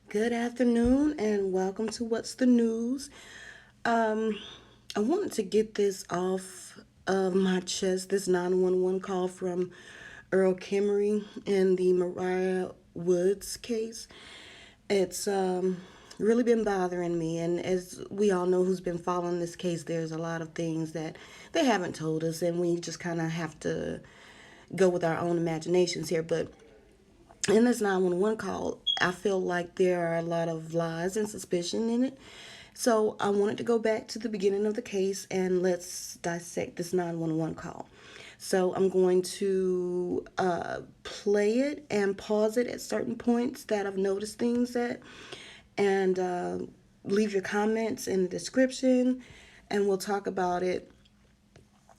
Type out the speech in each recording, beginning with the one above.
Good afternoon and welcome to What's the News. Um, I wanted to get this off of my chest, this 911 call from Earl Kimrey in the Mariah Woods case. It's really been bothering me, and as we all know who's been following this case, there's a lot of things that they haven't told us, and we just kind of have to go with our own imaginations here. But in this 911 call, I feel like there are a lot of lies and suspicion in it. So I wanted to go back to the beginning of the case and let's dissect this 911 call. So I'm going to play it and pause it at certain points that I've noticed things at, and leave your comments in the description, and we'll talk about it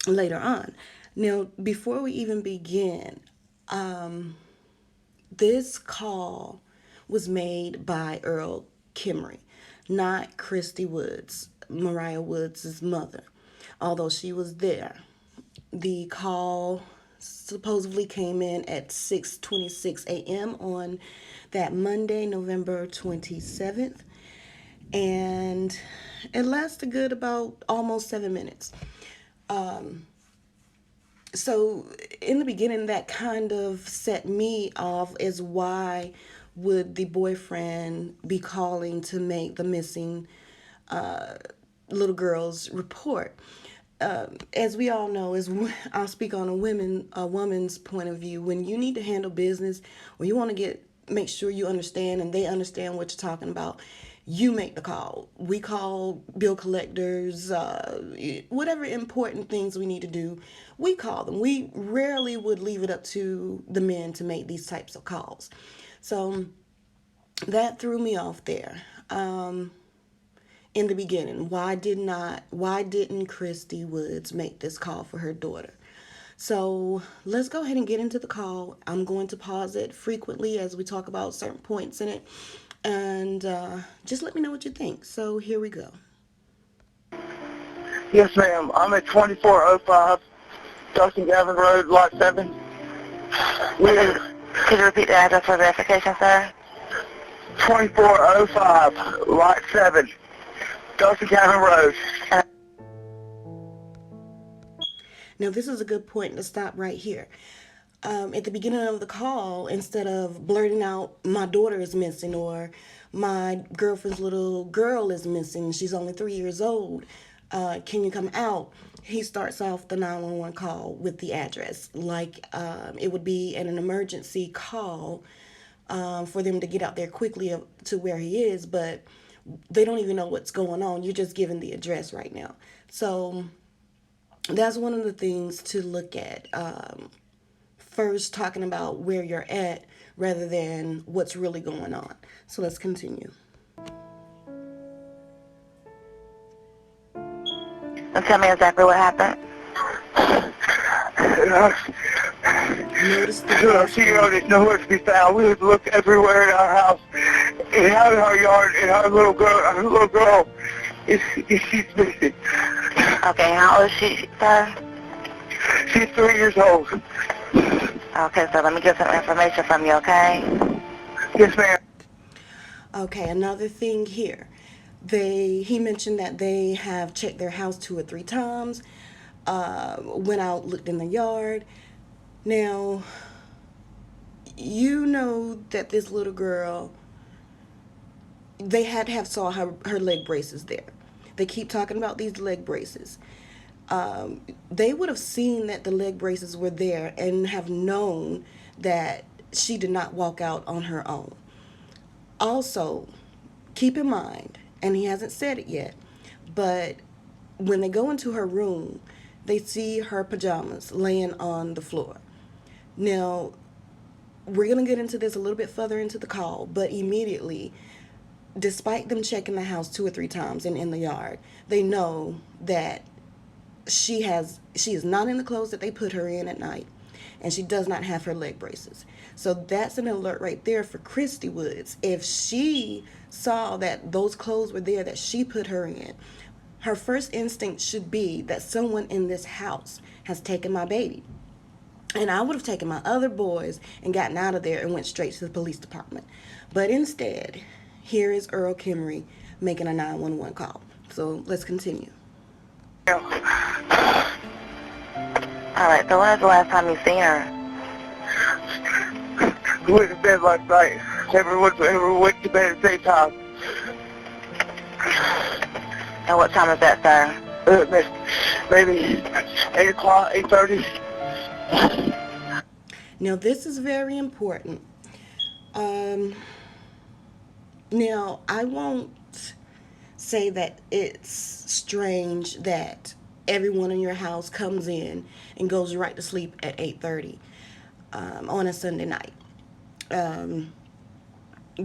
later on. Now, before we even begin, this call was made by Earl Kimrey, not Christy Woods, Mariah Woods' mother, although she was there. The call supposedly came in at 6:26 a.m. on that Monday, November 27th, and it lasted good about almost 7 minutes. So in the beginning, that kind of set me off as why would the boyfriend be calling to make the missing little girl's report. As we all know, I'll speak on a woman's point of view. When you need to handle business, or you want to make sure you understand and they understand what you're talking about, you make the call. We call bill collectors, whatever important things we need to do, we call them. We rarely would leave it up to the men to make these types of calls. So that threw me off there. In the beginning, why didn't Christy Woods make this call for her daughter? So let's go ahead and get into the call. I'm going to pause it frequently as we talk about certain points in it, and just let me know what you think. So here we go. Yes, ma'am. I'm at 2405 Dustin Gavin Road, Lot 7. Could you repeat the address for verification, sir? 2405 Lot 7 Dustin Gavin Road. Now, this is a good point to stop right here. At the beginning of the call, instead of blurting out, my daughter is missing, or my girlfriend's little girl is missing, she's only 3 years old, can you come out? He starts off the 911 call with the address, like it would be an emergency call for them to get out there quickly to where he is, but they don't even know what's going on. You're just giving the address right now. So that's one of the things to look at. First, talking about where you're at rather than what's really going on. So let's continue. And tell me exactly what happened. Notice the She didn't know where to be found. We would look everywhere in our house, in our yard, and our little girl, she's missing. Okay, how old is she, sir? She's 3 years old. Okay, so let me get some information from you, okay? Yes, ma'am. Okay, another thing here. He mentioned that they have checked their house 2 or 3 times, went out, looked in the yard. Now, you know that this little girl, they had to have saw her leg braces there. They keep talking about these leg braces. They would have seen that the leg braces were there and have known that she did not walk out on her own. Also, keep in mind, and he hasn't said it yet, but when they go into her room, they see her pajamas laying on the floor. Now, we're going to get into this a little bit further into the call, but immediately, despite them checking the house 2 or 3 times and in the yard, they know that she is not in the clothes that they put her in at night, and she does not have her leg braces. So that's an alert right there for Christy Woods. If she saw that those clothes were there that she put her in, her first instinct should be that someone in this house has taken my baby. And I would have taken my other boys and gotten out of there and went straight to the police department. But instead, Here is Earl Kimrey making a 911 call. So let's continue. All right, so when was the last time you seen her? We went to bed last night. Everyone went to bed at the same time. And what time is that, sir? Maybe 8 o'clock, 8:30. Now, this is very important. Now, I won't say that it's strange that everyone in your house comes in and goes right to sleep at 8:30 on a Sunday night.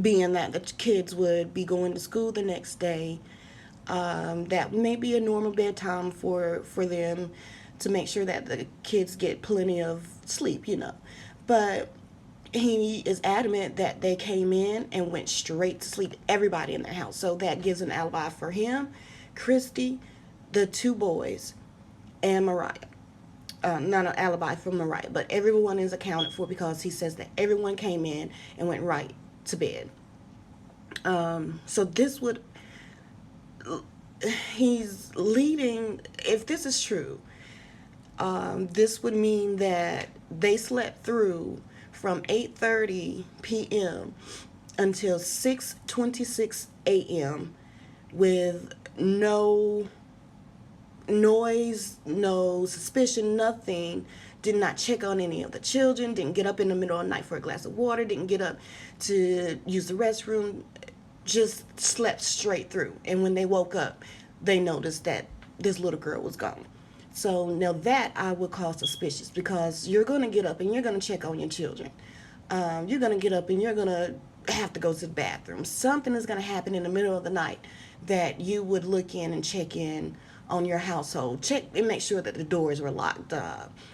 Being that the kids would be going to school the next day, that may be a normal bedtime for them to make sure that the kids get plenty of sleep, But he is adamant that they came in and went straight to sleep, everybody in the house. So that gives an alibi for him, Christy, the two boys, and Mariah. Not an alibi for Mariah, but everyone is accounted for because he says that everyone came in and went right to bed. So this would, he's leading, if this is true, this would mean that they slept through from 8:30 p.m. until 6:26 a.m. with no noise, no suspicion, nothing. Did not check on any of the children, didn't get up in the middle of the night for a glass of water, didn't get up to use the restroom, just slept straight through. And when they woke up, they noticed that this little girl was gone. So now that I would call suspicious, because you're going to get up and you're going to check on your children. You're going to get up and you're going to have to go to the bathroom. Something is going to happen in the middle of the night that you would look in and check in on your household. Check and make sure that the doors were locked,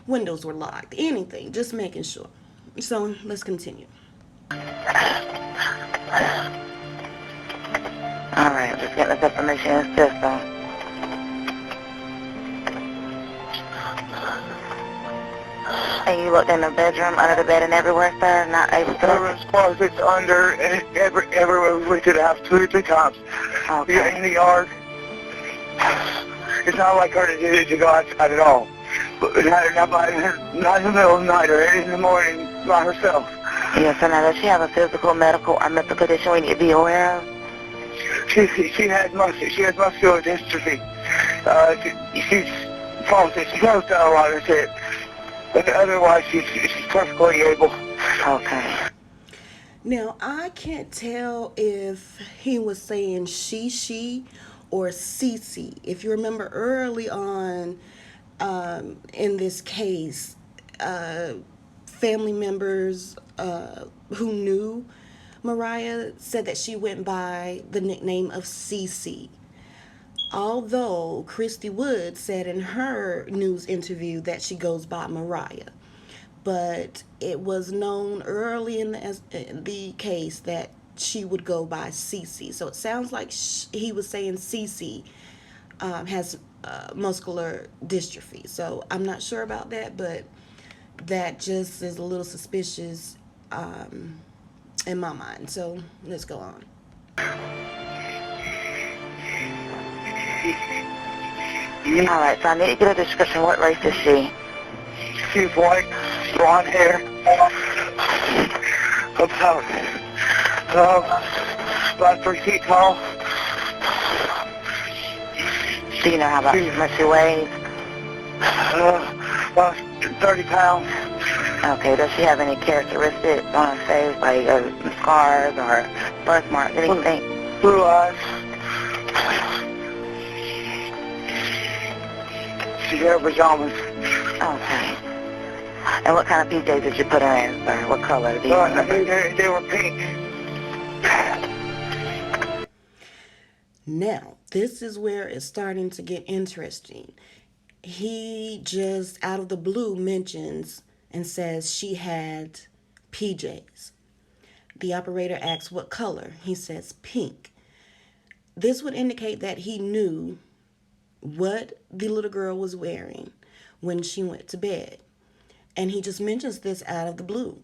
windows were locked, anything, just making sure. So let's continue. All right, just get this information in the system. And you looked in the bedroom, under the bed, and everywhere, sir? Not able to? Everyone's closets under, and everywhere we went to the house 2 or 3 times. Okay. We got in the yard. It's not like her to go outside at all. But not in the middle of the night or in the morning by herself. Yes, sir. Now, does she have a physical, medical, or mental condition we need to be aware of? She has muscular dystrophy. She's palsy. She goes down a lot of it. But otherwise, she's perfectly able. Okay. Now, I can't tell if he was saying she, or Cece. If you remember early on in this case, family members who knew Mariah said that she went by the nickname of Cece. Although Christy Wood said in her news interview that she goes by Mariah. But it was known early in the case that she would go by Cece. So it sounds like he was saying Cece has muscular dystrophy. So I'm not sure about that, but that just is a little suspicious in my mind. So let's go on. All right, so I need to get a description. What race is she? She's white, blonde hair, about 3 feet tall. Do you know how much she weighs? About 30 pounds. Okay, does she have any characteristics on her face, like scars or birthmarks, anything? Blue eyes. She had pajamas. Okay. And what kind of PJs did you put her in, sir? What color? Do you I remember? think they were pink. Now, this is where it's starting to get interesting. He just out of the blue mentions and says she had PJs. The operator asks what color. He says pink. This would indicate that he knew what the little girl was wearing when she went to bed. And he just mentions this out of the blue.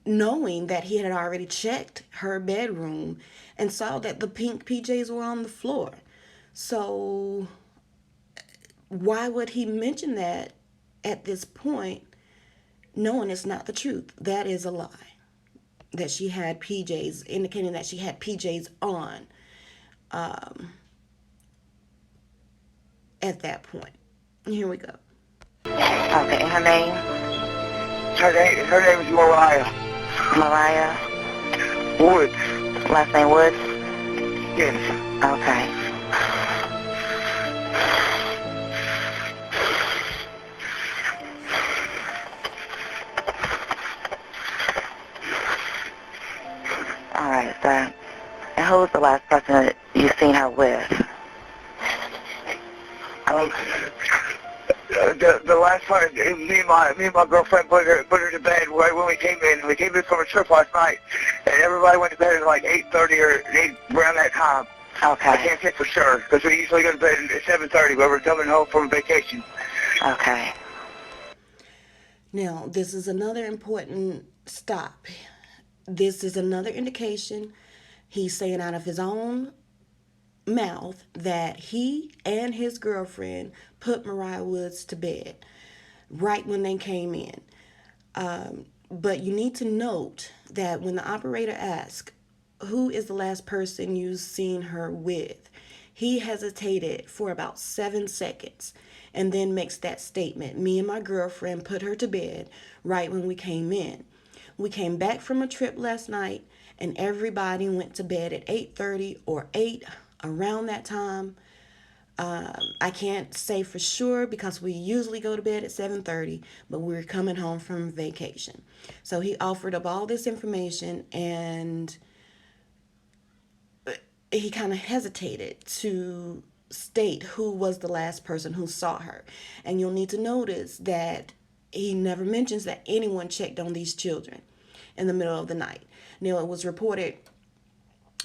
knowing that he had already checked her bedroom and saw that the pink PJs were on the floor. So why would he mention that at this point, knowing it's not the truth? That is a lie. That she had PJs, indicating that she had PJs on at that point. Here we go. Okay, her name? Her name is Mariah. Mariah? Woods. Last name Woods? Yes. Okay. All right, sir. And who was the last person that you seen her with? The last time, me and my girlfriend put her to bed right when we came in. We came in from a trip last night, and everybody went to bed at like 8:30 or 8 around that time. Okay. I can't say for sure because we usually go to bed at 7:30, but we're coming home from vacation. Okay. Now, this is another important stop. This is another indication he's saying out of his own mouth that he and his girlfriend put Mariah Woods to bed right when they came in. But you need to note that when the operator asked, who is the last person you've seen her with, he hesitated for about 7 seconds and then makes that statement, me and my girlfriend put her to bed right when we came in. We came back from a trip last night and everybody went to bed at 8:30 or 8, around that time. I can't say for sure because we usually go to bed at 7:30, but we're coming home from vacation. So he offered up all this information and he kind of hesitated to state who was the last person who saw her. And you'll need to notice that he never mentions that anyone checked on these children in the middle of the night. Now, it was reported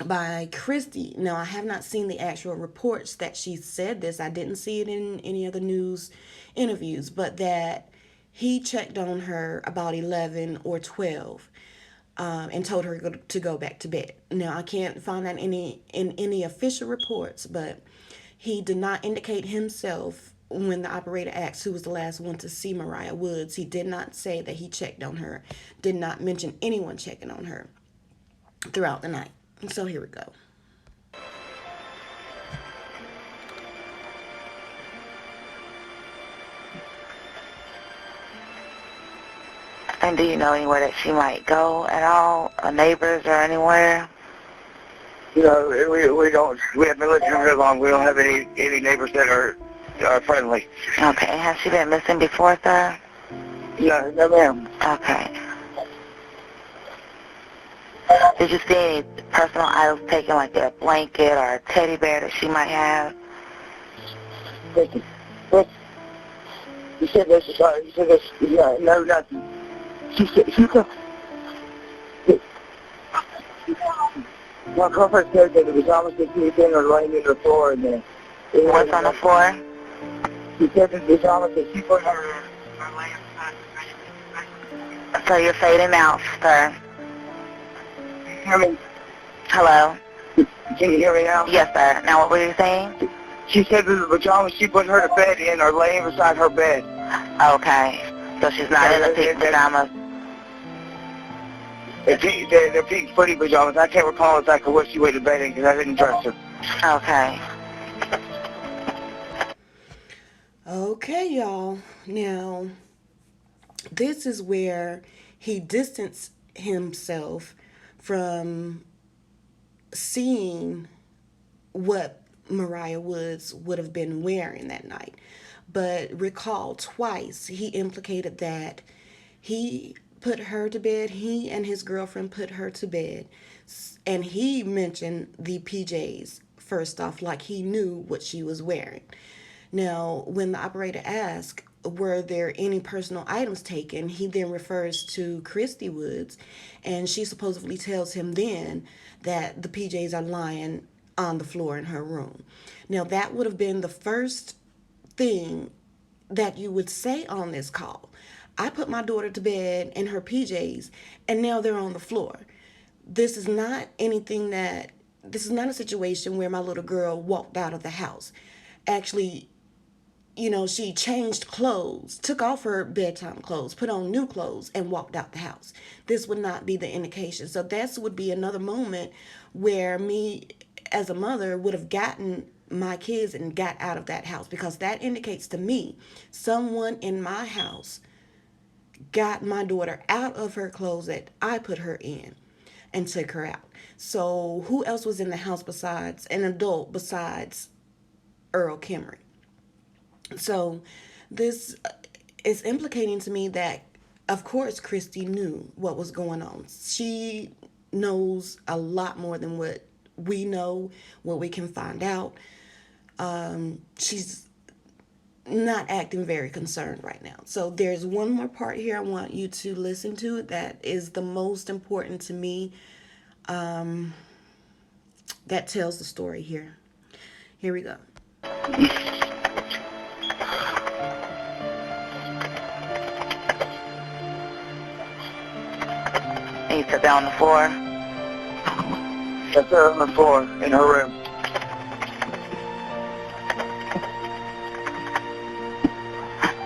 by Christy. Now, I have not seen the actual reports that she said this. I didn't see it in any of the news interviews, but that he checked on her about 11 or 12 and told her to go back to bed. Now, I can't find that in any official reports, but he did not indicate himself when the operator asked who was the last one to see Mariah Woods. He did not say that he checked on her, did not mention anyone checking on her throughout the night. So here we go. And do you know anywhere that she might go at all? Or neighbors or anywhere? You know, we don't. We haven't been living here very long. We don't have any neighbors that are friendly. Okay. And has she been missing before, sir? No, ma'am. Okay. Did you see any personal items taken, like a blanket or a teddy bear that she might have? What? You said this is you said this. Yeah, no, nothing. She said. My girlfriend said that it was almost like she was in or laying in the floor, and then. What's on the floor? She said that it was almost like she put her laying. So you're fading out, sir. Hear me? Hello? Can you hear me now? Yes, sir. Now what were you saying? She said that the pajamas she put her to bed in are laying beside her bed. Okay. So she's not in the pink pajamas? They're pink footy pajamas. I can't recall exactly what she went to bed in because I didn't dress her. Okay. Okay, y'all. Now, this is where he distanced himself from seeing what Mariah Woods would have been wearing that night. But recall twice he implicated that he put her to bed, he and his girlfriend put her to bed, and he mentioned the PJs first off, like he knew what she was wearing. Now, when the operator asked, were there any personal items taken, he then refers to Christy Woods, and she supposedly tells him then that the PJs are lying on the floor in her room. Now, that would have been the first thing that you would say on this call. I put my daughter to bed in her PJs, and now they're on the floor. This is not anything that, this is not a situation where my little girl walked out of the house. Actually, she changed clothes, took off her bedtime clothes, put on new clothes, and walked out the house. This would not be the indication. So this would be another moment where me, as a mother, would have gotten my kids and got out of that house, because that indicates to me someone in my house got my daughter out of her clothes that I put her in and took her out. So who else was in the house besides an adult, besides Earl Kimrey? So this is implicating to me that, of course, Christy knew what was going on. She knows a lot more than what we know, what we can find out. She's not acting very concerned right now. So there's one more part here I want you to listen to that is the most important to me, that tells the story here. Here we go. And you sit down on the floor? That's her on the floor in her room.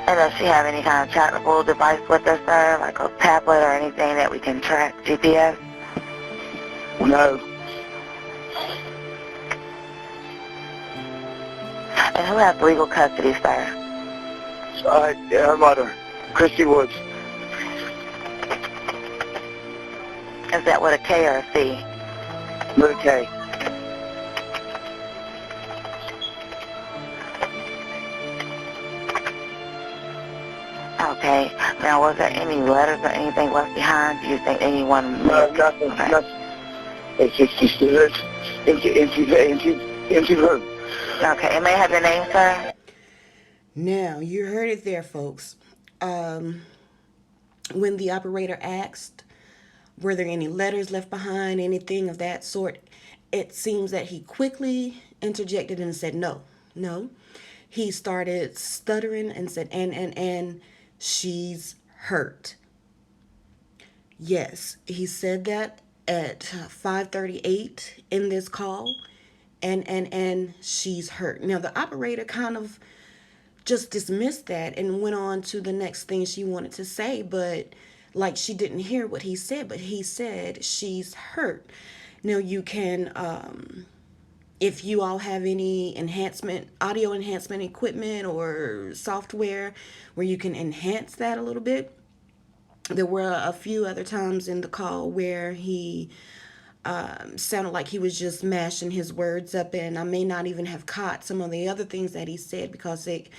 And does she have any kind of trackable device with her, sir? Like a tablet or anything that we can track GPS? No. And who has legal custody, sir? Her mother, Christy Woods. Is that with a K or a C? With a K. Okay. Now, was there any letters or anything left behind? Do you think anyone... No, nothing, okay. nothing. It's just she stood into room. Okay, and may I have your name, sir? Now, you heard it there, folks. When the operator asked, were there any letters left behind, anything of that sort, it seems that he quickly interjected and said, no. He started stuttering and said, and she's hurt. Yes, he said that at 5:38 in this call, and she's hurt. Now, the operator kind of just dismissed that and went on to the next thing she wanted to say, but like she didn't hear what he said, but he said she's hurt. Now, you can, if you all have any audio enhancement equipment or software where you can enhance that a little bit. There were a few other times in the call where he sounded like he was just mashing his words up, and I may not even have caught some of the other things that he said because they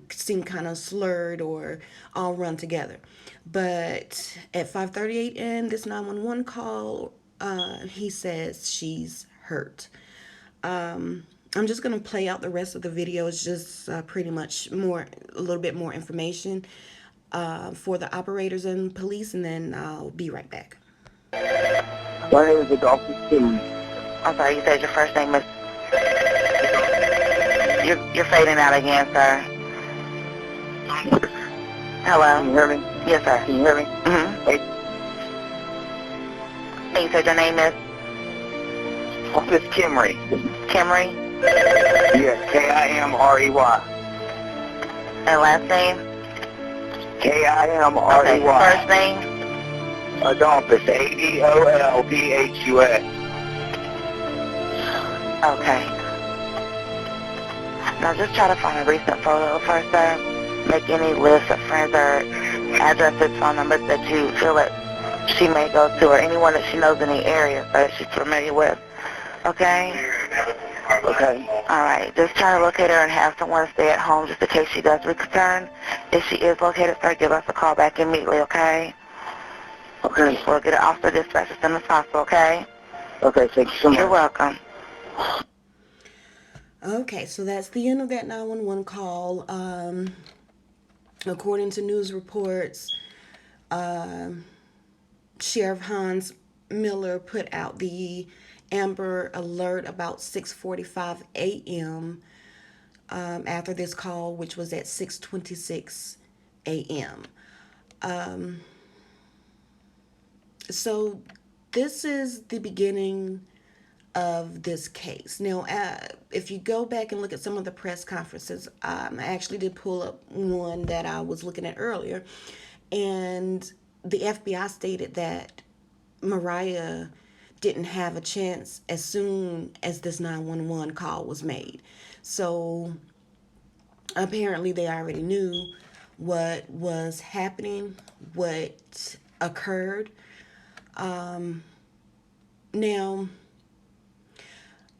seem kind of slurred or all run together. But at 5:38 in this 911 call, he says she's hurt. I'm just going to play out the rest of the video. It's just pretty much a little bit more information for the operators and police, and then I'll be right back. My name is Adolphus Kimrey. I'm sorry, you said your first name is... You're fading out again, sir. Hello? Can you hear me? Yes, sir. Can you hear me? Mm-hmm. Hey. And you said your name is? Adolphus Kimrey. Kimrey? Yes, Kimrey. And last name? Kimrey. Okay, first name? Adolphus, Adolphus. Okay. Now just try to find a recent photo of her, sir. Make any list of friends or addresses, phone numbers that you feel that she may go to, or anyone that she knows in the area that she's familiar with. Okay? Okay. All right. Just try to locate her and have someone stay at home just in case she does return. If she is located, sir, give us a call back immediately, okay? Okay. We'll get her off the dispatch as soon as possible, okay? Okay, thank you so much. You're welcome. Okay, so that's the end of that 911 call. According to news reports, Sheriff Hans Miller put out the Amber Alert about 6:45 a.m. After this call, which was at 6:26 a.m. So this is the beginning of this case. Now, if you go back and look at some of the press conferences, I actually did pull up one that I was looking at earlier, and the FBI stated that Mariah didn't have a chance as soon as this 911 call was made. So apparently they already knew what was happening, what occurred. Now,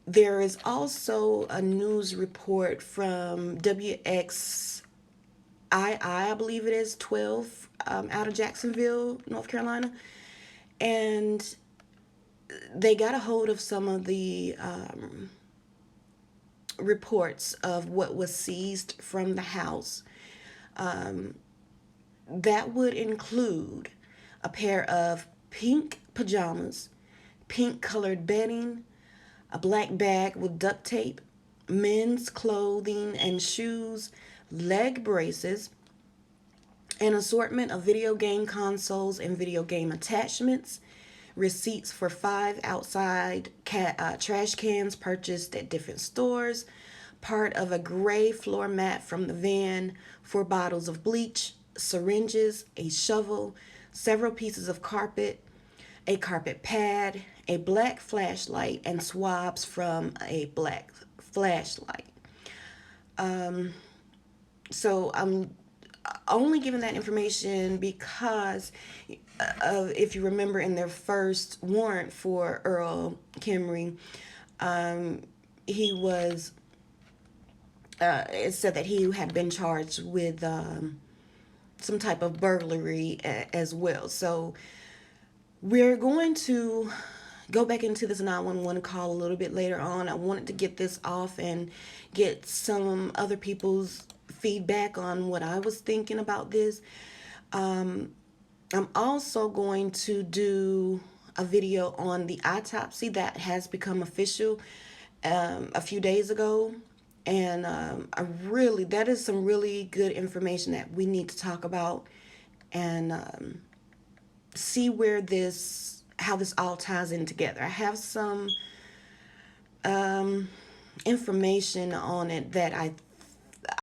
there is also a news report from WXII, I believe it is, 12, out of Jacksonville, North Carolina. And they got a hold of some of the reports of what was seized from the house. That would include a pair of pink pajamas, pink colored bedding, a black bag with duct tape, men's clothing and shoes, leg braces, an assortment of video game consoles and video game attachments, receipts for 5 outside trash cans purchased at different stores, part of a gray floor mat from the van, 4 bottles of bleach, syringes, a shovel, several pieces of carpet, a carpet pad, a black flashlight, and swabs from a black flashlight. So I'm only giving that information because if you remember in their first warrant for Earl Kimrey, he was, it said that he had been charged with some type of burglary as well. So we're going to go back into this 911 call a little bit later on. I wanted to get this off and get some other people's feedback on what I was thinking about this. I'm also going to do a video on the autopsy that has become official a few days ago. And that is some really good information that we need to talk about and see how this all ties in together. I have some information on it that I